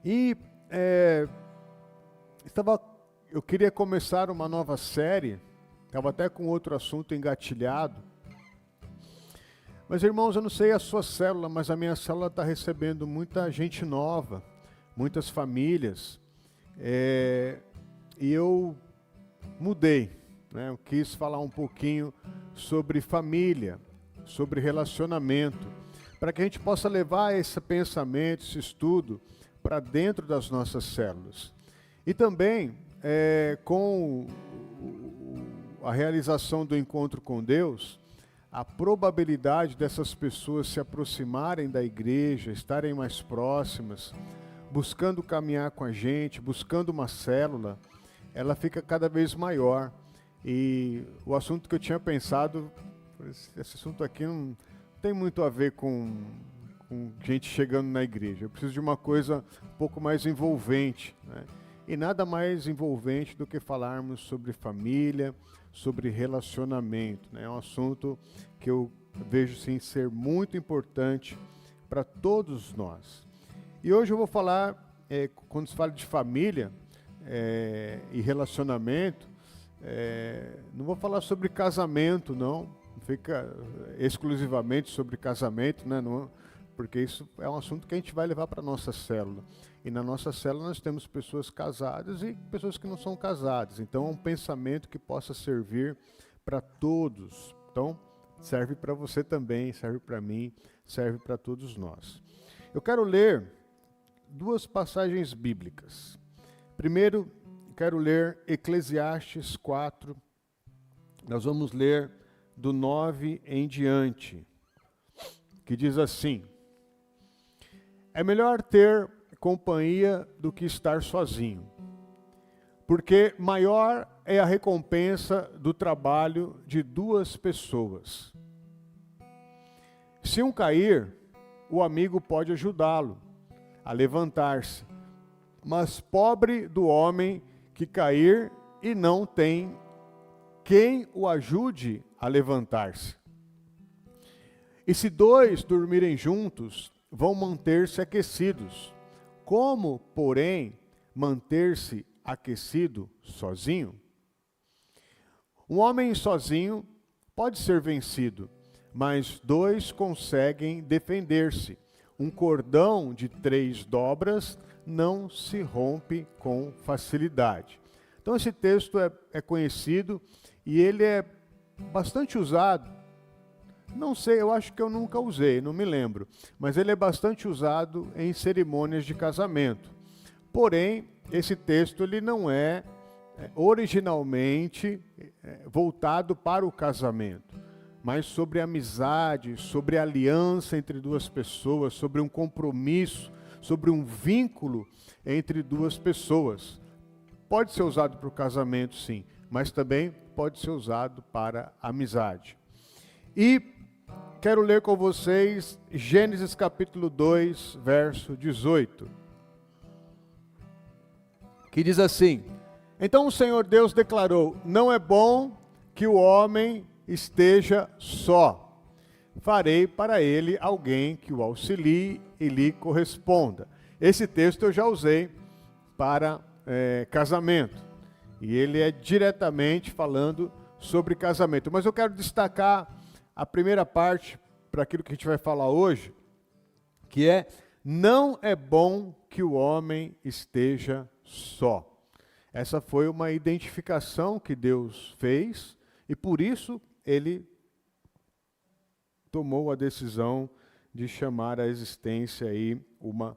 E eu queria começar uma nova série, estava até com outro assunto engatilhado. Mas, irmãos, eu não sei a sua célula, mas a minha célula está recebendo muita gente nova, muitas famílias. E eu mudei, né? Eu quis falar um pouquinho sobre família, sobre relacionamento, para que a gente possa levar esse pensamento, esse estudo, para dentro das nossas células. E também, com a realização do encontro com Deus, a probabilidade dessas pessoas se aproximarem da igreja, estarem mais próximas, buscando caminhar com a gente, buscando uma célula, ela fica cada vez maior. E o assunto que eu tinha pensado, esse assunto aqui não tem muito a ver com gente chegando na igreja. Eu preciso de uma coisa um pouco mais envolvente, né? E nada mais envolvente do que falarmos sobre família, sobre relacionamento, né? É um assunto que eu vejo sim ser muito importante para todos nós. E hoje eu vou falar, quando se fala de família e relacionamento, não vou falar sobre casamento, não fica exclusivamente sobre casamento, né? Não, porque isso é um assunto que a gente vai levar para a nossa célula. E na nossa célula nós temos pessoas casadas e pessoas que não são casadas. Então é um pensamento que possa servir para todos. Então serve para você também, serve para mim, serve para todos nós. Eu quero ler duas passagens bíblicas. Primeiro, quero ler Eclesiastes 4. Nós vamos ler do 9 em diante, que diz assim: é melhor ter companhia do que estar sozinho, porque maior é a recompensa do trabalho de duas pessoas. Se um cair, o amigo pode ajudá-lo a levantar-se, mas pobre do homem que cair e não tem quem o ajude a levantar-se. E se dois dormirem juntos, vão manter-se aquecidos. Como, porém, manter-se aquecido sozinho? Um homem sozinho pode ser vencido, mas dois conseguem defender-se. Um cordão de 3 dobras não se rompe com facilidade. Então esse texto é conhecido e ele é bastante usado. Não sei, eu acho que eu nunca usei, não me lembro. Mas ele é bastante usado em cerimônias de casamento. Porém, esse texto ele não é originalmente voltado para o casamento, mas sobre amizade, sobre aliança entre duas pessoas, sobre um compromisso, sobre um vínculo entre duas pessoas. Pode ser usado para o casamento, sim, mas também pode ser usado para amizade. E quero ler com vocês Gênesis capítulo 2, verso 18. Que diz assim: então o Senhor Deus declarou: não é bom que o homem esteja só. Farei para ele alguém que o auxilie e lhe corresponda. Esse texto eu já usei para casamento. E ele é diretamente falando sobre casamento. Mas eu quero destacar a primeira parte para aquilo que a gente vai falar hoje, que é: não é bom que o homem esteja só. Essa foi uma identificação que Deus fez e por isso ele tomou a decisão de chamar à existência aí uma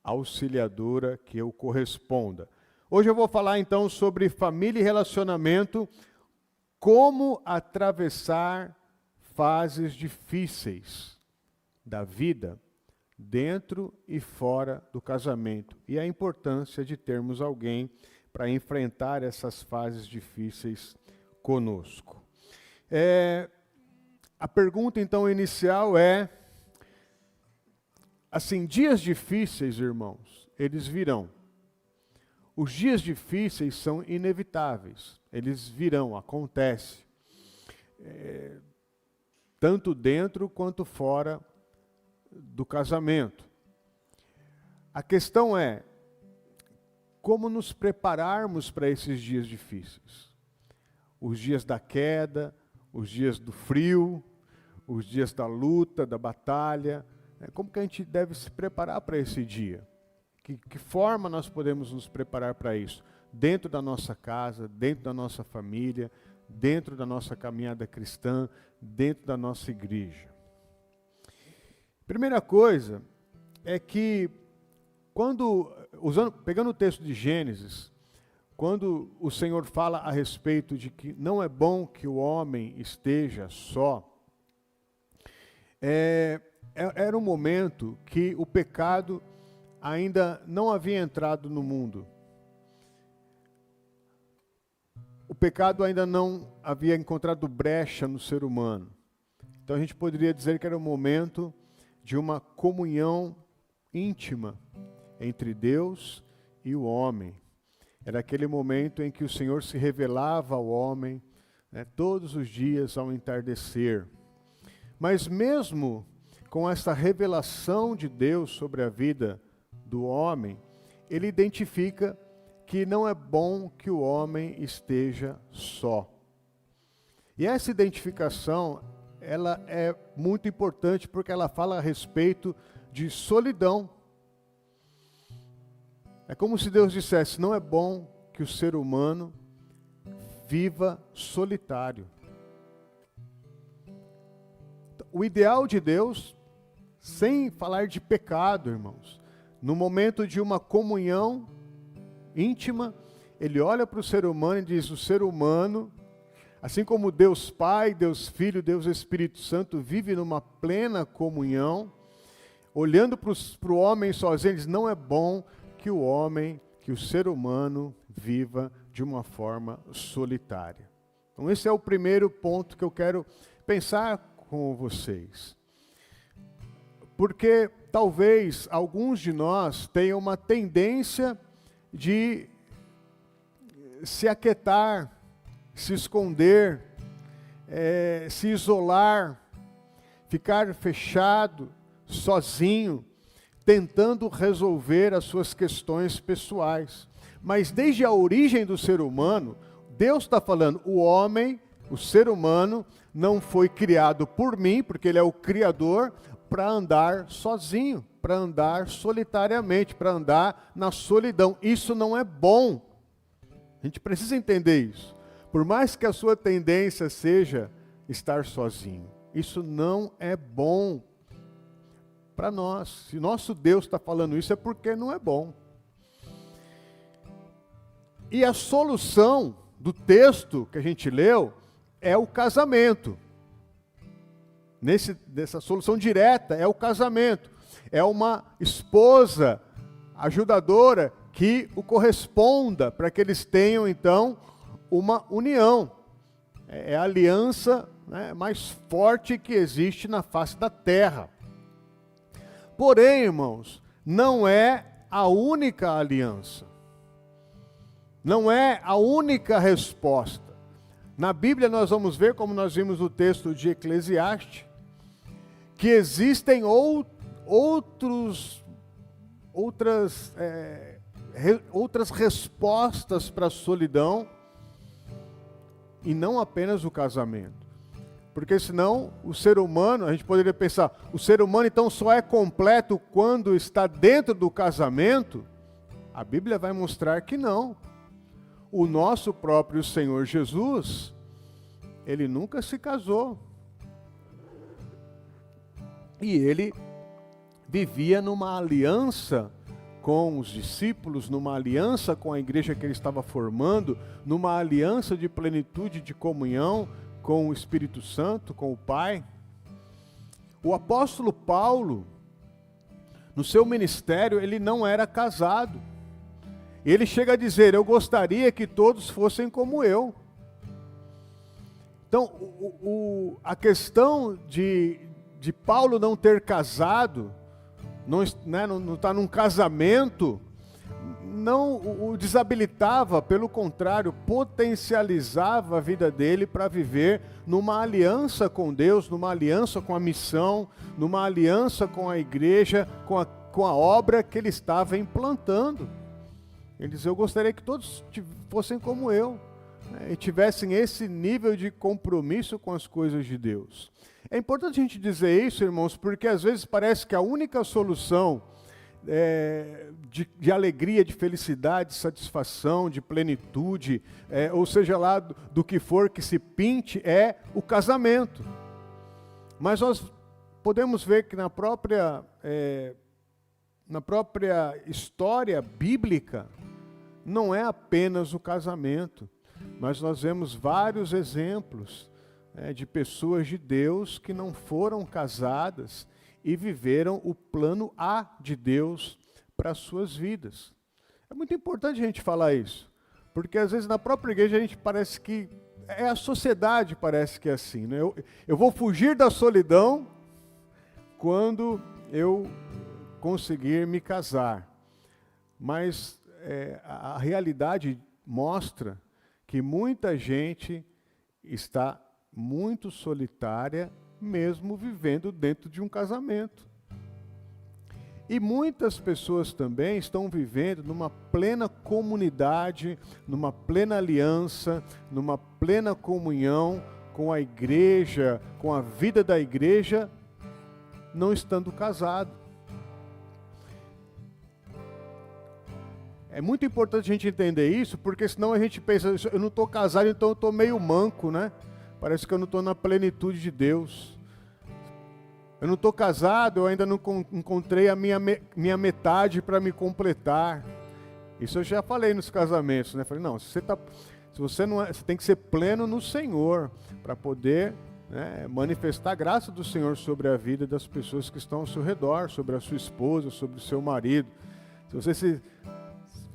auxiliadora que o corresponda. Hoje eu vou falar então sobre família e relacionamento, como atravessar fases difíceis da vida, dentro e fora do casamento, e a importância de termos alguém para enfrentar essas fases difíceis conosco. A pergunta então inicial é, assim, dias difíceis, irmãos, eles virão. Os dias difíceis são inevitáveis, eles virão, acontece. Tanto dentro quanto fora do casamento. A questão é, como nos prepararmos para esses dias difíceis. Os dias da queda, os dias do frio, os dias da luta, da batalha. Como que a gente deve se preparar para esse dia? Que forma nós podemos nos preparar para isso? Dentro da nossa casa, dentro da nossa família, dentro da nossa caminhada cristã, dentro da nossa igreja. Primeira coisa é que, pegando o texto de Gênesis, quando o Senhor fala a respeito de que não é bom que o homem esteja só, era um momento que o pecado ainda não havia entrado no mundo. O pecado ainda não havia encontrado brecha no ser humano. Então a gente poderia dizer que era um momento de uma comunhão íntima entre Deus e o homem. Era aquele momento em que o Senhor se revelava ao homem, todos os dias ao entardecer. Mas mesmo com essa revelação de Deus sobre a vida do homem, ele identifica que não é bom que o homem esteja só. E essa identificação, ela é muito importante porque ela fala a respeito de solidão. É como se Deus dissesse, não é bom que o ser humano viva solitário. O ideal de Deus, sem falar de pecado, irmãos, no momento de uma comunhão íntima, ele olha para o ser humano e diz, o ser humano, assim como Deus Pai, Deus Filho, Deus Espírito Santo, vive numa plena comunhão, olhando para o homem sozinho, ele diz, não é bom que o ser humano viva de uma forma solitária. Então esse é o primeiro ponto que eu quero pensar com vocês. Porque talvez alguns de nós tenham uma tendência de se aquietar, se esconder, se isolar, ficar fechado, sozinho, tentando resolver as suas questões pessoais. Mas desde a origem do ser humano, Deus está falando, o homem, o ser humano, não foi criado por mim, porque ele é o Criador, para andar sozinho, para andar solitariamente, para andar na solidão. Isso não é bom. A gente precisa entender isso. Por mais que a sua tendência seja estar sozinho, isso não é bom para nós. Se nosso Deus está falando isso, é porque não é bom. E a solução do texto que a gente leu é o casamento. Dessa solução direta é o casamento. É uma esposa ajudadora que o corresponda para que eles tenham então uma união. É a aliança, mais forte que existe na face da terra. Porém, irmãos, não é a única aliança. Não é a única resposta. Na Bíblia nós vamos ver, como nós vimos no texto de Eclesiastes, que existem outras respostas para a solidão e não apenas o casamento. Porque senão o ser humano, a gente poderia pensar, o ser humano então só é completo quando está dentro do casamento? A Bíblia vai mostrar que não. O nosso próprio Senhor Jesus, ele nunca se casou. E ele vivia numa aliança com os discípulos, numa aliança com a igreja que ele estava formando, numa aliança de plenitude de comunhão com o Espírito Santo, com o Pai. O apóstolo Paulo, no seu ministério, ele não era casado. Ele chega a dizer, eu gostaria que todos fossem como eu. Então, a questão de Paulo não ter casado, não estar num casamento, não o desabilitava, pelo contrário, potencializava a vida dele para viver numa aliança com Deus, numa aliança com a missão, numa aliança com a igreja, com a obra que ele estava implantando. Ele diz, eu gostaria que todos fossem como eu, né, e tivessem esse nível de compromisso com as coisas de Deus. É importante a gente dizer isso, irmãos, porque às vezes parece que a única solução de alegria, de felicidade, de satisfação, de plenitude, ou seja lá do que for que se pinte, é o casamento. Mas nós podemos ver que na própria história bíblica, não é apenas o casamento, mas nós vemos vários exemplos de pessoas de Deus que não foram casadas e viveram o plano A de Deus para as suas vidas. É muito importante a gente falar isso, porque às vezes na própria igreja a gente parece que, a sociedade parece que é assim, né? Eu vou fugir da solidão quando eu conseguir me casar. Mas a realidade mostra que muita gente está muito solitária, mesmo vivendo dentro de um casamento. E muitas pessoas também estão vivendo numa plena comunidade, numa plena aliança, numa plena comunhão com a igreja, com a vida da igreja, não estando casado. É muito importante a gente entender isso, porque senão a gente pensa, eu não estou casado, então eu estou meio manco, né? Parece que eu não estou na plenitude de Deus. Eu não estou casado, eu ainda não encontrei a minha metade para me completar. Isso eu já falei nos casamentos, né? Falei, não, se você não é, você tem que ser pleno no Senhor, para poder, né, manifestar a graça do Senhor sobre a vida das pessoas que estão ao seu redor, sobre a sua esposa, sobre o seu marido. Se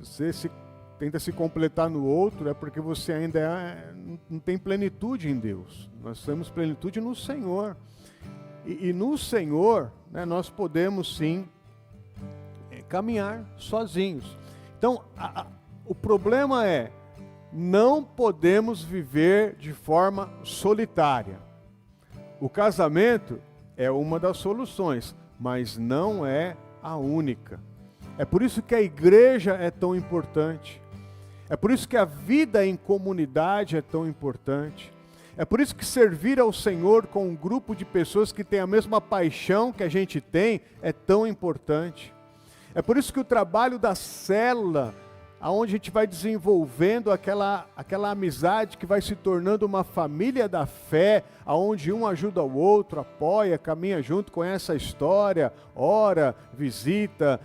você tenta se completar no outro, é porque você ainda não tem plenitude em Deus. Nós temos plenitude no Senhor. E no Senhor, né, nós podemos sim caminhar sozinhos. Então, o problema é, não podemos viver de forma solitária. O casamento é uma das soluções, mas não é a única. É por isso que a igreja é tão importante. É por isso que a vida em comunidade é tão importante. É por isso que servir ao Senhor com um grupo de pessoas que têm a mesma paixão que a gente tem é tão importante. É por isso que o trabalho da célula, onde a gente vai desenvolvendo aquela amizade que vai se tornando uma família da fé, onde um ajuda o outro, apoia, caminha junto, conhece a história, ora, visita,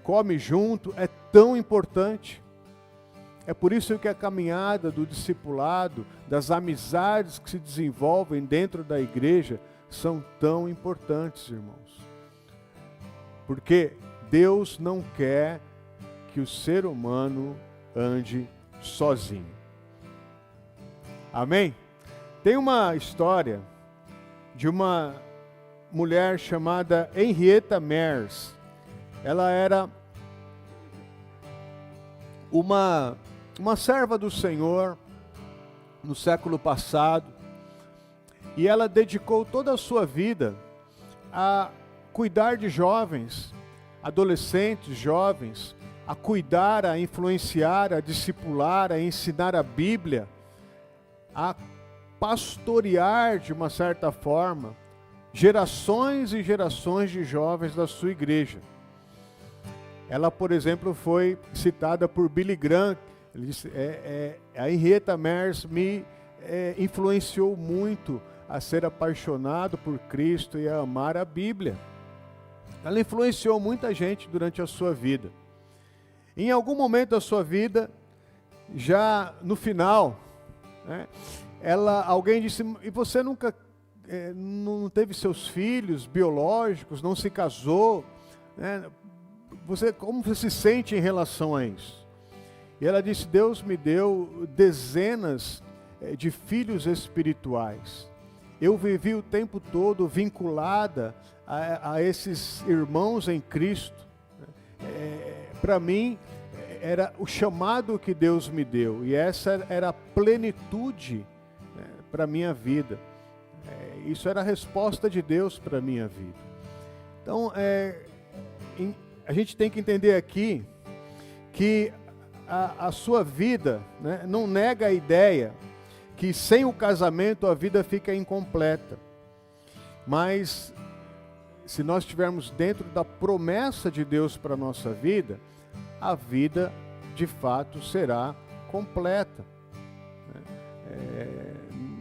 come junto, é tão importante. É por isso que a caminhada do discipulado, das amizades que se desenvolvem dentro da igreja, são tão importantes, irmãos. Porque Deus não quer que o ser humano ande sozinho. Amém? Tem uma história de uma mulher chamada Henrietta Mears. Ela era uma serva do Senhor no século passado, e ela dedicou toda a sua vida a cuidar de jovens, adolescentes, jovens, a cuidar, a influenciar, a discipular, a ensinar a Bíblia, a pastorear de uma certa forma gerações e gerações de jovens da sua igreja. Ela, por exemplo, foi citada por Billy Graham. Ele disse, a Henrietta Mears me influenciou muito a ser apaixonado por Cristo e a amar a Bíblia. Ela influenciou muita gente durante a sua vida. Em algum momento da sua vida, já no final, né, alguém disse, e você nunca não teve seus filhos biológicos, não se casou, né? Como você se sente em relação a isso? E ela disse, Deus me deu dezenas de filhos espirituais. Eu vivi o tempo todo vinculada a esses irmãos em Cristo. Para mim, era o chamado que Deus me deu. E essa era a plenitude, né, para a minha vida. Isso era a resposta de Deus para a minha vida. Então, a gente tem que entender aqui que a sua vida, né, não nega a ideia que sem o casamento a vida fica incompleta. Mas se nós estivermos dentro da promessa de Deus para a nossa vida, a vida de fato será completa.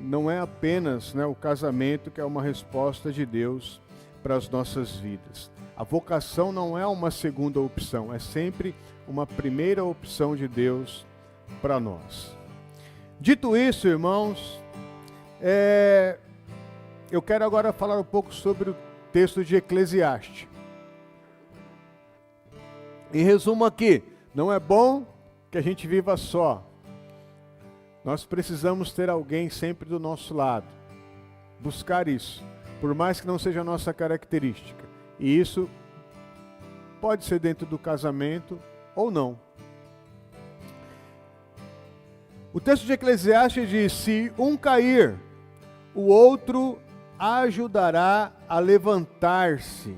Não é apenas, né, o casamento que é uma resposta de Deus para as nossas vidas. A vocação não é uma segunda opção, é sempre uma primeira opção de Deus para nós. Dito isso, irmãos, eu quero agora falar um pouco sobre o texto de Eclesiastes. Em resumo aqui, não é bom que a gente viva só. Nós precisamos ter alguém sempre do nosso lado. Buscar isso, por mais que não seja a nossa característica. E isso pode ser dentro do casamento ou não. O texto de Eclesiastes diz: se um cair, o outro ajudará a levantar-se.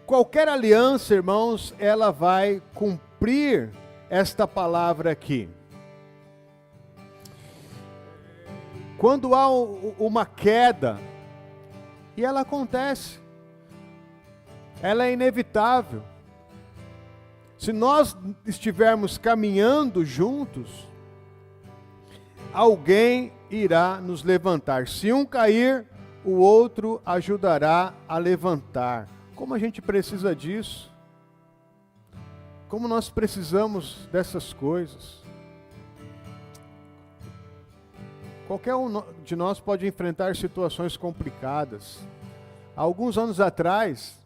Qualquer aliança, irmãos, ela vai cumprir esta palavra aqui. Quando há uma queda, e ela acontece, ela é inevitável. Se nós estivermos caminhando juntos, alguém irá nos levantar. Se um cair, o outro ajudará a levantar. Como a gente precisa disso? Como nós precisamos dessas coisas? Qualquer um de nós pode enfrentar situações complicadas. Há alguns anos atrás,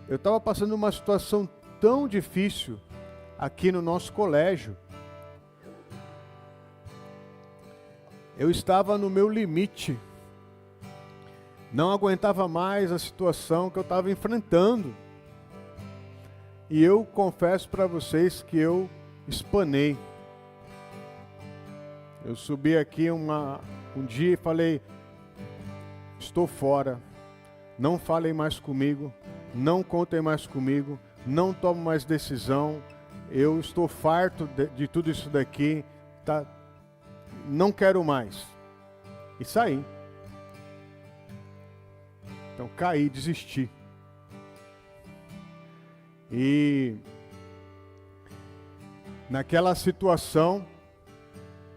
eu estava passando uma situação tão difícil aqui no nosso colégio. Eu estava no meu limite. Não aguentava mais a situação que eu estava enfrentando. E eu confesso para vocês que eu espanei. Eu subi aqui um dia e falei: estou fora, não falem mais comigo, não contem mais comigo, não tomo mais decisão, eu estou farto de tudo isso daqui, tá? Não quero mais. E saí. Então caí, desisti. E naquela situação,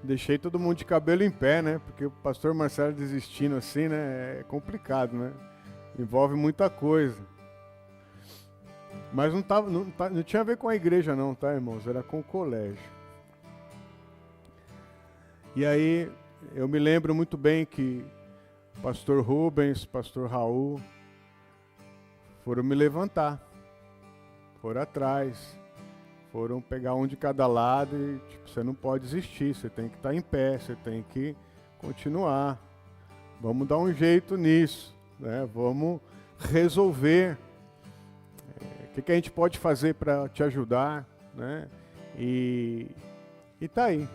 deixei todo mundo de cabelo em pé, né? Porque o pastor Marcelo desistindo assim, né? É complicado, né? Envolve muita coisa. Mas não tinha a ver com a igreja não, tá, irmãos? Era com o colégio. E aí, eu me lembro muito bem que o pastor Rubens, pastor Raul, foram me levantar. Foram atrás. Foram pegar um de cada lado e, você não pode desistir, você tem que estar em pé, você tem que continuar. Vamos dar um jeito nisso, né? Vamos resolver. O que a gente pode fazer para te ajudar, né? E tá aí.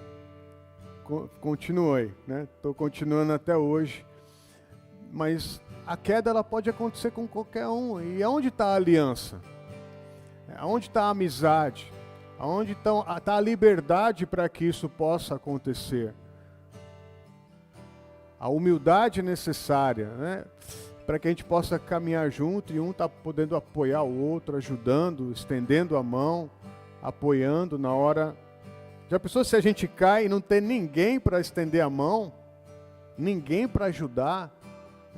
Continuei, né? Estou continuando até hoje. Mas a queda ela pode acontecer com qualquer um. E aonde está a aliança? Aonde está a amizade? Aonde está a liberdade para que isso possa acontecer? A humildade necessária, né? Para que a gente possa caminhar junto e um está podendo apoiar o outro, ajudando, estendendo a mão, apoiando na hora. Já pensou se a gente cai e não tem ninguém para estender a mão? Ninguém para ajudar?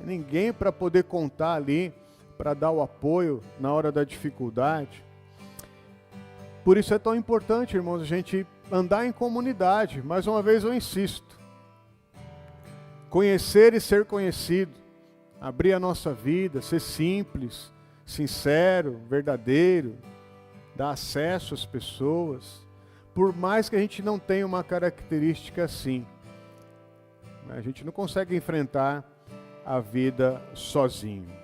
Ninguém para poder contar ali, para dar o apoio na hora da dificuldade? Por isso é tão importante, irmãos, a gente andar em comunidade. Mais uma vez eu insisto. Conhecer e ser conhecido. Abrir a nossa vida, ser simples, sincero, verdadeiro. Dar acesso às pessoas. Por mais que a gente não tenha uma característica assim. A gente não consegue enfrentar a vida sozinho.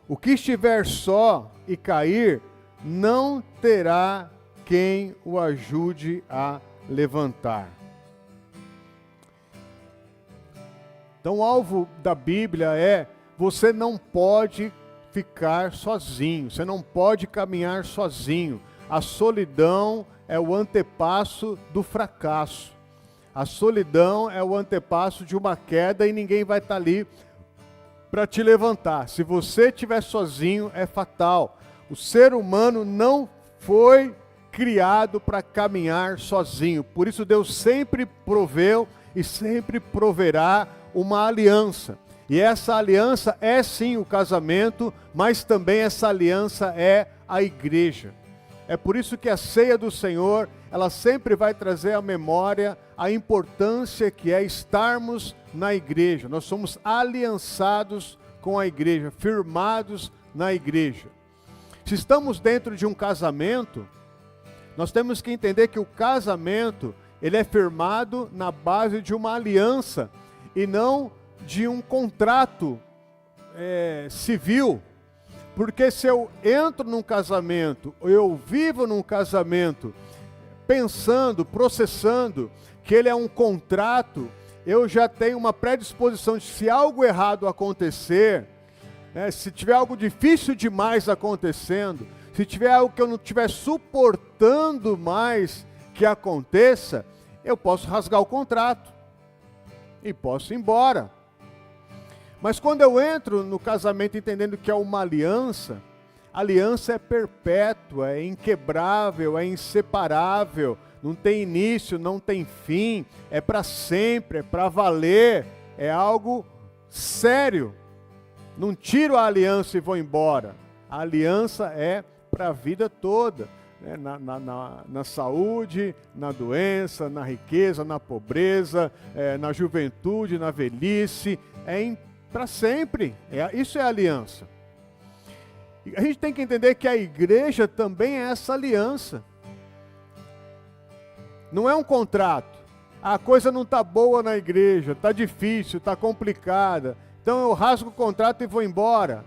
O que estiver só e cair, não terá quem o ajude a levantar. Então o alvo da Bíblia é: você não pode ficar sozinho, você não pode caminhar sozinho. A solidão é o antepasso do fracasso. A solidão é o antepasso de uma queda e ninguém vai estar ali para te levantar. Se você estiver sozinho, é fatal. O ser humano não foi criado para caminhar sozinho. Por isso Deus sempre proveu e sempre proverá uma aliança. E essa aliança é sim o casamento, mas também essa aliança é a igreja. É por isso que a ceia do Senhor, ela sempre vai trazer à memória a importância que é estarmos na igreja. Nós somos aliançados com a igreja, firmados na igreja. Se estamos dentro de um casamento, nós temos que entender que o casamento, ele é firmado na base de uma aliança e não de um contrato civil. Porque se eu entro num casamento, ou eu vivo num casamento, pensando, processando que ele é um contrato, eu já tenho uma predisposição de, se algo errado acontecer, se tiver algo difícil demais acontecendo, se tiver algo que eu não estiver suportando mais que aconteça, eu posso rasgar o contrato e posso ir embora. Mas quando eu entro no casamento entendendo que é uma aliança, a aliança é perpétua, é inquebrável, é inseparável, não tem início, não tem fim, é para sempre, é para valer, é algo sério. Não tiro a aliança e vou embora. A aliança é para a vida toda, né? Na saúde, na doença, na riqueza, na pobreza, na juventude, na velhice, para sempre. Isso é aliança. E a gente tem que entender que a igreja também é essa aliança. Não é um contrato. A coisa não está boa na igreja, está difícil, está complicada. Então eu rasgo o contrato e vou embora.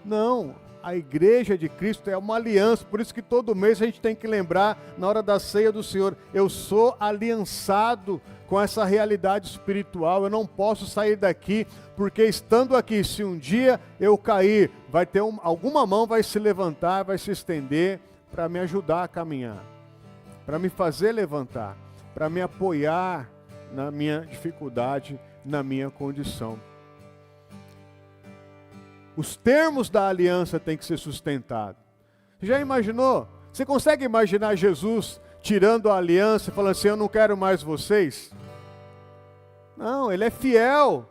Não, a igreja de Cristo é uma aliança. Por isso que todo mês a gente tem que lembrar, na hora da ceia do Senhor, eu sou aliançado com essa realidade espiritual. Eu não posso sair daqui, porque estando aqui, se um dia eu cair, vai ter alguma mão vai se levantar, vai se estender para me ajudar a caminhar, para me fazer levantar, para me apoiar na minha dificuldade, na minha condição. Os termos da aliança têm que ser sustentados. Já imaginou? Você consegue imaginar Jesus tirando a aliança e falando assim: eu não quero mais vocês? Não, ele é fiel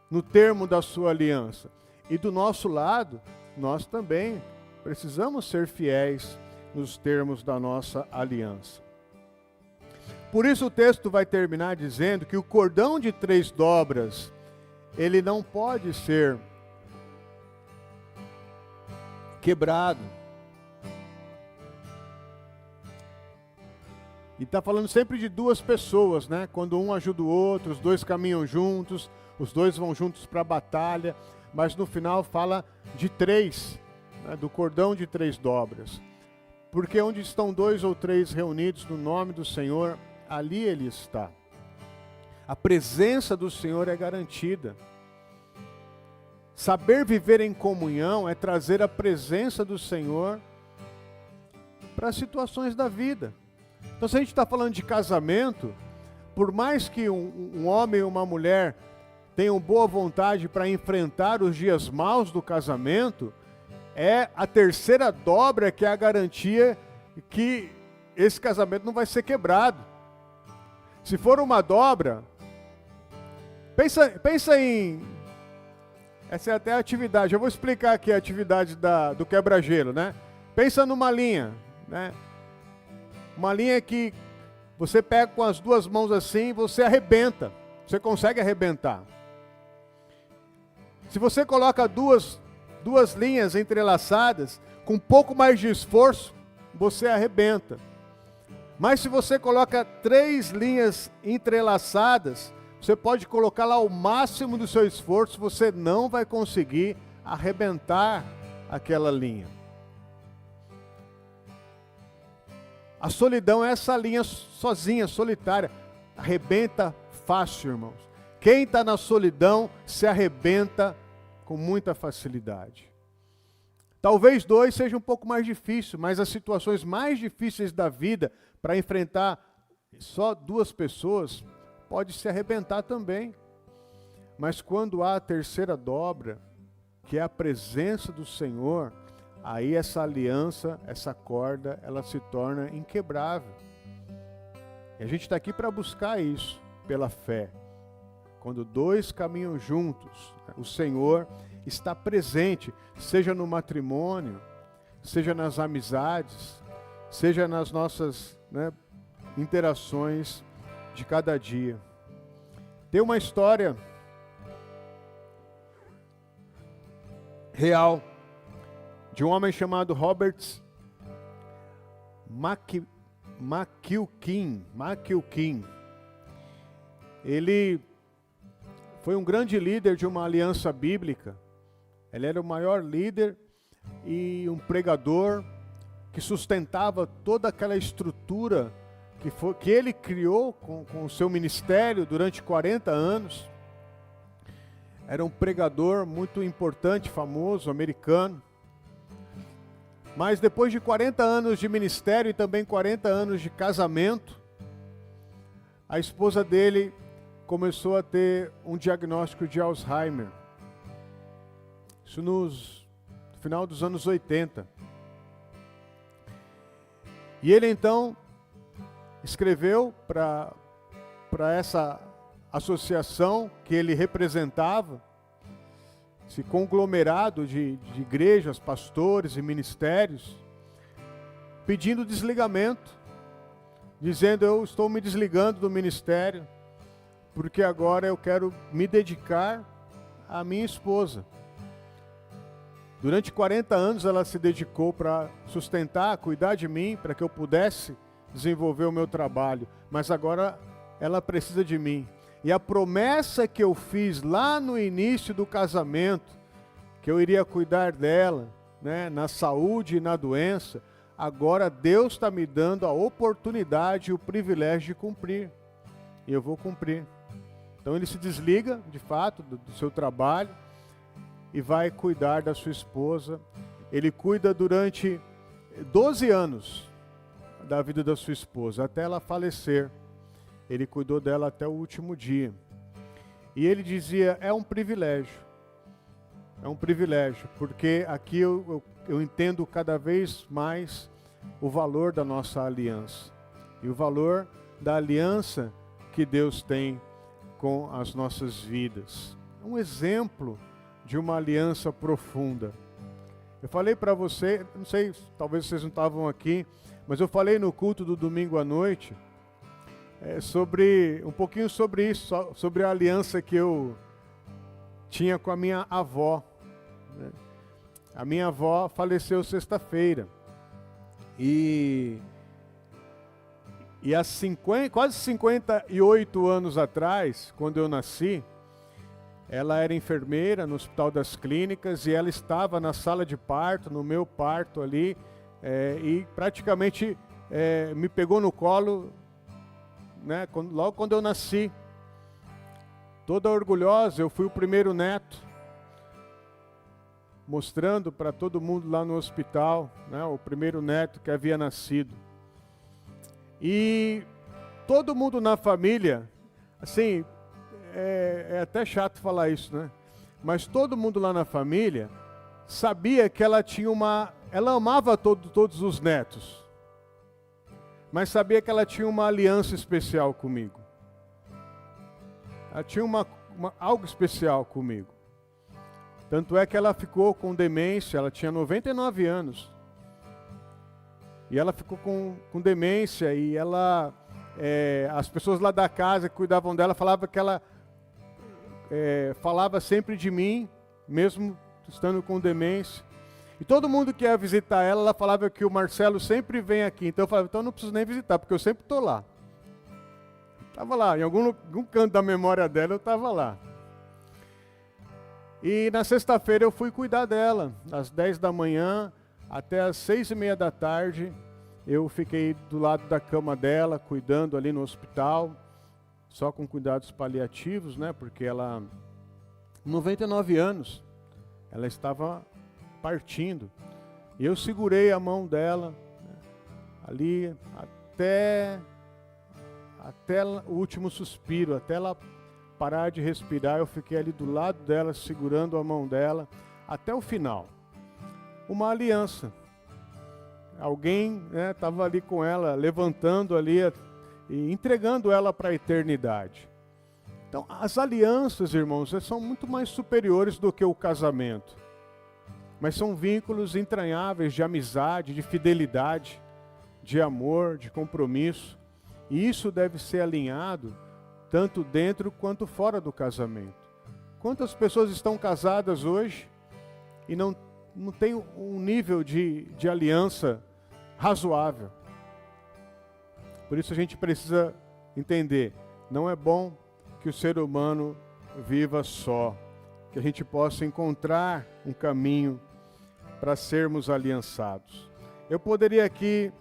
no termo da sua aliança. E do nosso lado, nós também precisamos ser fiéis nos termos da nossa aliança. Por isso o texto vai terminar dizendo que o cordão de 3 dobras, ele não pode ser quebrado. E está falando sempre de 2 pessoas, né? Quando um ajuda o outro, os 2 caminham juntos, os 2 vão juntos para a batalha, mas no final fala de 3, né? Do cordão de 3 dobras. Porque onde estão 2 ou 3 reunidos no nome do Senhor, ali Ele está. A presença do Senhor é garantida. Saber viver em comunhão é trazer a presença do Senhor para as situações da vida. Então, se a gente está falando de casamento, por mais que um homem e uma mulher tenham boa vontade para enfrentar os dias maus do casamento, é a 3ª dobra que é a garantia que esse casamento não vai ser quebrado. Se for uma dobra, pensa em... Essa é até a atividade. Eu vou explicar aqui a atividade do quebra-gelo, né? Pensa numa linha, né? Uma linha que você pega com as 2 mãos assim e você arrebenta. Você consegue arrebentar. Se você coloca duas linhas entrelaçadas, com um pouco mais de esforço, você arrebenta. Mas se você coloca 3 linhas entrelaçadas, você pode colocar lá o máximo do seu esforço, você não vai conseguir arrebentar aquela linha. A solidão é essa linha sozinha, solitária. Arrebenta fácil, irmãos. Quem está na solidão se arrebenta com muita facilidade. Talvez 2 seja um pouco mais difícil, mas as situações mais difíceis da vida, para enfrentar só 2 pessoas, pode se arrebentar também. Mas quando há a terceira dobra, que é a presença do Senhor, aí essa aliança, essa corda, ela se torna inquebrável. E a gente está aqui para buscar isso, pela fé. Quando 2 caminham juntos, o Senhor está presente, seja no matrimônio, seja nas amizades, seja nas nossas interações de cada dia. Tem uma história real de um homem chamado Robert McQuilkin. Ele foi um grande líder de uma aliança bíblica. Ele era o maior líder e um pregador que sustentava toda aquela estrutura que ele criou com o seu ministério durante 40 anos. Era um pregador muito importante, famoso, americano. Mas depois de 40 anos de ministério e também 40 anos de casamento, a esposa dele começou a ter um diagnóstico de Alzheimer. Isso no final dos anos 80. E ele então escreveu para essa associação que ele representava, esse conglomerado de igrejas, pastores e ministérios, pedindo desligamento, dizendo: eu estou me desligando do ministério, porque agora eu quero me dedicar à minha esposa. Durante 40 anos ela se dedicou para sustentar, cuidar de mim, para que eu pudesse desenvolver o meu trabalho, mas agora ela precisa de mim. E a promessa que eu fiz lá no início do casamento, que eu iria cuidar dela, na saúde e na doença, agora Deus está me dando a oportunidade e o privilégio de cumprir. E eu vou cumprir. Então ele se desliga, de fato, do seu trabalho e vai cuidar da sua esposa. Ele cuida durante 12 anos da vida da sua esposa, até ela falecer. Ele cuidou dela até o último dia. E ele dizia: é um privilégio, porque aqui eu entendo cada vez mais o valor da nossa aliança. E o valor da aliança que Deus tem com as nossas vidas. Um exemplo de uma aliança profunda. Eu falei para você, não sei, talvez vocês não estavam aqui, mas eu falei no culto do domingo à noite, um pouquinho sobre isso, sobre a aliança que eu tinha com a minha avó. A minha avó faleceu sexta-feira. E há quase 58 anos atrás, quando eu nasci, ela era enfermeira no Hospital das Clínicas e ela estava na sala de parto, no meu parto ali, e praticamente me pegou no colo, logo quando eu nasci. Toda orgulhosa, eu fui o primeiro neto, mostrando para todo mundo lá no hospital, o primeiro neto que havia nascido. E todo mundo na família, assim, é até chato falar isso, mas todo mundo lá na família sabia que ela tinha ela amava todos os netos, mas sabia que ela tinha uma aliança especial comigo. Ela tinha algo especial comigo. Tanto é que ela ficou com demência, ela tinha 99 anos. E ela ficou com demência e as pessoas lá da casa que cuidavam dela falavam que ela falava sempre de mim, mesmo estando com demência. E todo mundo que ia visitar ela falava que o Marcelo sempre vem aqui. Então eu falava: então eu não preciso nem visitar, porque eu sempre estou lá. Estava lá, em algum canto da memória dela eu estava lá. E na sexta-feira eu fui cuidar dela, das 10 da manhã até as 6:30 da tarde. Eu fiquei do lado da cama dela, cuidando ali no hospital. só com cuidados paliativos, né? Porque ela, 99 anos, ela estava partindo. E eu segurei a mão dela, né, ali até o último suspiro, até ela parar de respirar. Eu fiquei ali do lado dela, segurando a mão dela, até o final. Uma aliança. Alguém estava ali com ela, levantando ali e entregando ela para a eternidade. Então, as alianças, irmãos, são muito mais superiores do que o casamento. Mas são vínculos entranháveis de amizade, de fidelidade, de amor, de compromisso. E isso deve ser alinhado tanto dentro quanto fora do casamento. Quantas pessoas estão casadas hoje e não tem um nível de aliança razoável? Por isso a gente precisa entender, não é bom que o ser humano viva só, que a gente possa encontrar um caminho para sermos aliançados. Eu poderia aqui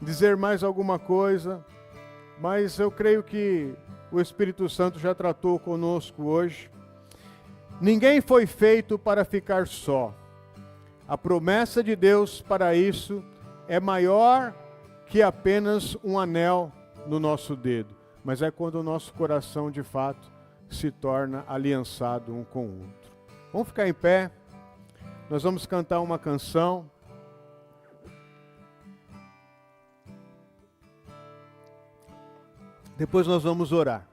dizer mais alguma coisa, mas eu creio que o Espírito Santo já tratou conosco hoje. Ninguém foi feito para ficar só. A promessa de Deus para isso é maior que apenas um anel no nosso dedo, mas é quando o nosso coração de fato se torna aliançado um com o outro. Vamos ficar em pé, nós vamos cantar uma canção. Depois nós vamos orar.